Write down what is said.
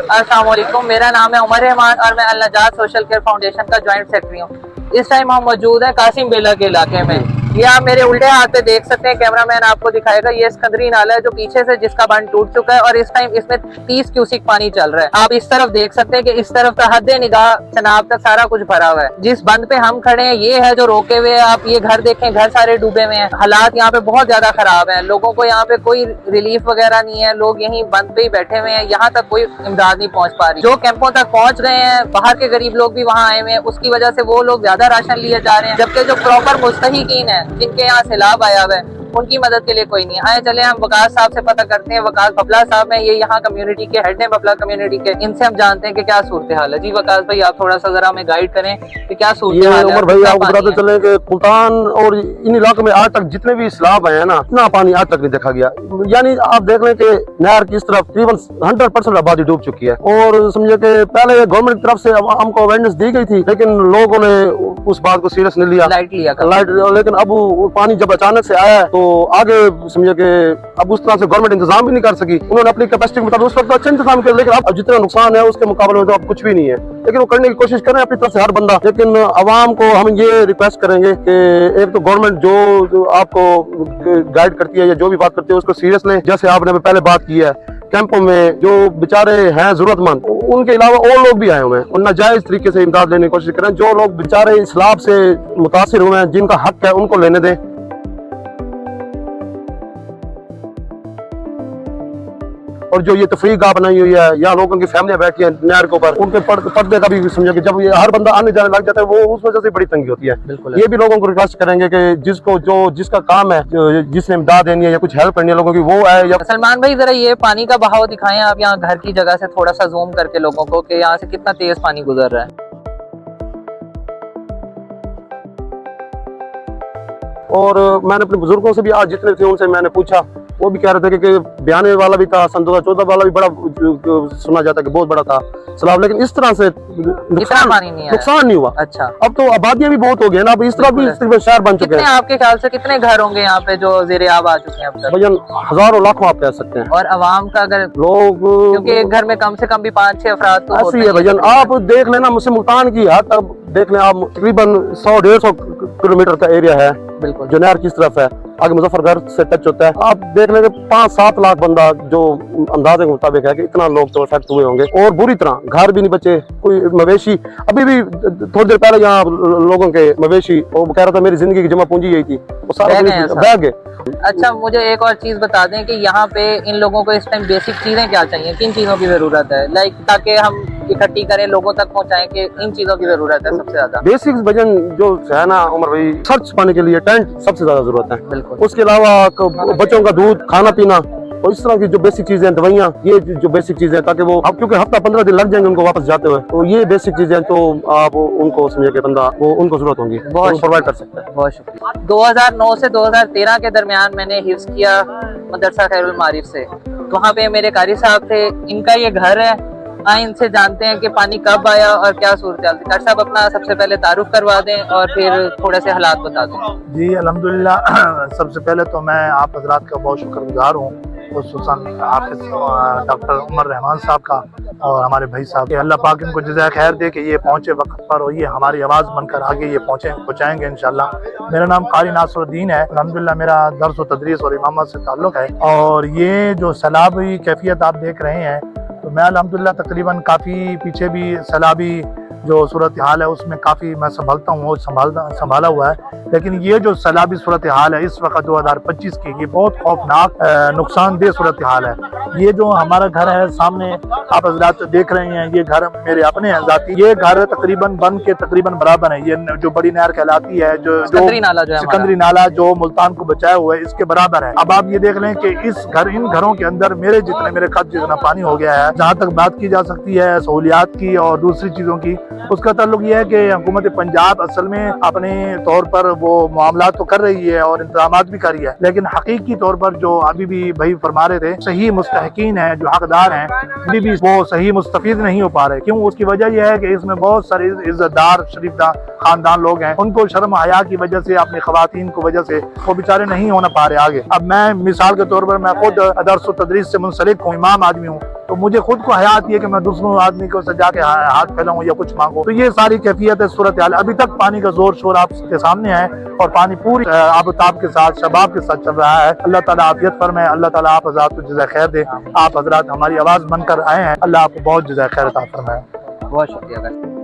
अस्सलाम वालेकुम, मेरा नाम है उमर रहमान और मैं अल नजात सोशल केयर फाउंडेशन का ज्वाइंट सेक्रेटरी हूँ। इस टाइम हम मौजूद हैं कासिम बेला के इलाके में। ये आप मेरे उल्टे हाथ पे देख सकते हैं, कैमरामैन आपको दिखाएगा। ये सिकंदरी नाला है जो पीछे से जिसका बंद टूट चुका है और इस टाइम इसमें 30 क्यूसिक पानी चल रहा है। आप इस तरफ देख सकते हैं कि इस तरफ का हद निगाह चनाब तक सारा कुछ भरा हुआ है। जिस बंद पे हम खड़े हैं ये है जो रोके हुए है। आप ये घर देखें, घर सारे डूबे हुए हैं। हालात यहाँ पे बहुत ज्यादा खराब है। लोगों को यहाँ पे कोई रिलीफ वगैरह नहीं है। लोग यहीं बंद पे ही बैठे हुए हैं। यहाँ तक कोई इमदाद नहीं पहुँच पा रही। जो कैंपों तक पहुँच गए हैं, बाहर के गरीब लोग भी वहाँ आए हुए हैं, उसकी वजह से वो लोग ज्यादा राशन लिए जा रहे हैं, जबकि जो प्रॉपर मुस्तहिकीन है जिनके यहाँ सैलाब आया हुआ है उनकी मदद के लिए कोई नहीं। आए चले हम वकास साहब से पता करते हैं। वकास बबला साहब हैं, ये यहाँ कम्युनिटी के हेड हैं, बबला कम्युनिटी के। इनसे हम जानते हैं कि क्या सूरत हाल है। जी वकास भाई, आप थोड़ा सा जरा हमें गाइड करें कि क्या सूरत हाल है। उमर भाई, आपको बताते चले कि मुल्तान और इन इलाकों में आज तक जितने भी सैलाब आए हैं ना, इतना पानी आज तक नहीं देखा गया। यानी आप देख लें कि नहर की इस तरफ तकरीबन 100% आबादी डूब चुकी है। और समझे कि पहले गवर्नमेंट की तरफ से हमको अवेयरनेस दी गई थी, लेकिन लोगों ने उस बात को सीरियस नहीं लिया, लाइट। लेकिन अब पानी जब अचानक से आया तो आगे समझे कि अब उस तरह से गवर्नमेंट इंतजाम भी नहीं कर सकी। उन्होंने अपनी कैपेसिटी के मुताबिक उस वक्त अच्छा इंतजाम किया, लेकिन अब जितना नुकसान है उसके मुकाबले में तो अब कुछ भी नहीं है। लेकिन वो करने की कोशिश करें अपनी तरफ से हर बंदा। लेकिन अवाम को हम ये रिक्वेस्ट करेंगे कि एक तो गवर्नमेंट जो आपको गाइड करती है या जो भी बात करती है उसको सीरियस लें। जैसे आपने पहले बात की है, कैंपों में जो बेचारे हैं जरूरतमंद, उनके अलावा और लोग भी आए हुए हैं, और नाजायज तरीके से इमदाद लेने की कोशिश करें। जो लोग बेचारे सैलाब से मुतासिर हुए हैं, जिनका हक है, उनको लेने दें। और जो ये तफरीक गाह बनाई हुई है, या लोगों की फैमिलियां बैठी हैं नहर के ऊपर, उनके पर्दे का भी समझे कि जब ये हर बंदा आने जाने लग जाता है, वो उस वजह से बड़ी तंगी होती है। ये भी लोगों को रिक्वेस्ट करेंगे कि जिसका काम है, जिसने इमदाद देनी है या कुछ हेल्प करनी है लोगों की, वो है। या सलमान भाई, जरा ये पानी का बहाव दिखाएं आप यहाँ घर की जगह से, थोड़ा सा जूम करके लोगों को, कि यहाँ से कितना तेज पानी गुजर रहा है। और मैंने अपने बुजुर्गों से भी आज जितने थे उनसे मैंने पूछा, वो भी कह रहे थे कि बयाने वाला भी था, सन 2014 वाला भी बड़ा सुना जाता है कि बहुत बड़ा था सैलाब, लेकिन इस तरह से नुकसान नहीं हुआ। अच्छा, अब तो आबादियां भी बहुत हो गई है ना, अब इस तरह भी शहर बन चुके हैं। आपके ख्याल से कितने घर होंगे यहाँ पे जो ज़ेर-ए-आब आ चुके हैं अब तक? भजन हजारों लाखों आप कह सकते हैं। और अवाम का अगर लोग, क्योंकि एक घर में कम से कम भी 5-6 अफराद तो ऐसी है भजन। आप देख लेना, मुझसे मुल्तान की हद अब देख लें आप, तकरीबन 100-150 किलोमीटर का एरिया है बिल्कुल जो नहर की तरफ है, आगे मुजफ्फरगढ़ से टच होता है। आप देख लेंगे 5-7 लाख बंदा जो अंदाजे के मुताबिक है कि इतना लोग तो अफेक्ट हुए होंगे, और बुरी तरह घर भी नहीं बचे। कोई मवेशी, अभी भी थोड़ी देर पहले यहाँ लोगों के मवेशी, वो कह रहा था मेरी जिंदगी की जमा पूंजी यही थी, वो सारा बह गए। अच्छा, मुझे एक और चीज बता दें कि यहाँ पे इन लोगों को इस टाइम बेसिक चीजें क्या चाहिए, किन चीजों की जरूरत है, लाइक ताकि हम इकट्ठी करें, लोगों तक पहुँचाएं कि इन चीजों की जरूरत है सबसे ज्यादा? बेसिक भजन जो है ना उमर भाई, सर्च पाने के लिए टेंट सबसे ज्यादा जरूरत है। बिल्कुल। उसके अलावा बच्चों का दूध, खाना पीना और इस तरह की जो बेसिक चीजें, दवाइयाँ, ये जो बेसिक चीजें, ताकि वो अब क्योंकि हफ्ता 15 दिन लग जाएंगे उनको वापस जाते हुए, तो ये बेसिक चीजें तो आप उनको समझे कि बंदा वो उनको जरूरत होगी, वो प्रोवाइड कर सकता है। बहुत शुक्रिया। 2009 से 2013 के दरमियान मैंने हिफ्ज़ किया मदरसा खैरुल मारिफ से। तो वहाँ पे मेरे कारी साहब थे, इनका ये घर है। आए इनसे जानते हैं कि पानी कब आया और क्या सूरत हाल थी। कारी साहब, अपना सबसे पहले तारुफ करवा दें और फिर थोड़े से हालात बता दें। जी अल्हम्दुलिल्लाह, सबसे पहले तो मैं आप हजरात का बहुत शुक्रगुजार हूँ, खुसूसन हाफिज डॉक्टर उमर रहमान साहब का और हमारे भाई साहब। अल्लाह पाक इनको जज़ाए खैर दे कि ये पहुँचे वक्त पर, और ये हमारी आवाज़ बनकर आगे ये पहुँचाएंगे इंशाल्लाह। मेरा नाम कारी नासरुद्दीन है। अल्हम्दुलिल्लाह मेरा दर्स व तदरीस और इमामत से ताल्लुक़ है। और ये जो सैलाबी कैफियत आप देख रहे हैं, तो मैं अल्हम्दुलिल्लाह तकरीबन काफ़ी पीछे भी सैलाबी जो सूरत हाल है उसमें काफ़ी मैं संभलता हूँ, संभाला हुआ है। लेकिन ये जो सैलाबी सूरत हाल है इस वक्त 2025 की, ये बहुत खौफनाक नुकसानदेह सूरत हाल है। ये जो हमारा घर है सामने आप हज़रात देख रहे हैं, ये घर मेरे अपने हैं ज़ाती। ये घर तकरीबन बन के तकरीबन बराबर है। ये जो बड़ी नहर कहलाती है, जो सिकंदरी नाला जो मुल्तान को बचाया हुआ है, इसके बराबर है। अब आप ये देख लें कि इन घरों के अंदर मेरे कद जितना पानी हो गया है। जहाँ तक बात की जा सकती है सहूलियात की और दूसरी चीज़ों की, उसका ताल्लुक ये है कि हुकूमत पंजाब असल में अपने तौर पर वो मामला तो कर रही है और इंतजाम भी कर रही है, लेकिन हकीकी तौर पर जो अभी भी भाई फरमा रहे थे, सही मुस्तहिकीन है, जो हकदार हैं, अभी भी वो सही मुस्तफीद नहीं हो पा रहे। क्यों? उसकी वजह यह है कि इसमें बहुत सारे इज्जतदार शरीफदार खानदान लोग हैं, उनको शर्म हया की वजह से, अपनी खवातीन की वजह से वो बेचारे नहीं होना पा रहे आगे। अब मैं मिसाल के तौर पर मैं खुद दर्स व तदरीस से मुंसलिक हूँ, इमाम आदमी हूँ। तो मुझे खुद को हया आती है कि मैं दूसरों आदमी को से जाके हाथ फैलाऊं या कुछ मांगू। तो ये सारी कैफियत है, सूरत हाल। अभी तक पानी का जोर शोर आपके सामने है और पानी पूरी आबताब के साथ, शबाब के साथ चल रहा है। अल्लाह ताला आफियत फरमाए, अल्लाह ताला आप हज़रात को जज़ा खैर दे। आप हज़रात हमारी आवाज़ बनकर आए हैं, अल्लाह आपको बहुत जज़ा खैर अता फरमाए। बहुत शुक्रिया।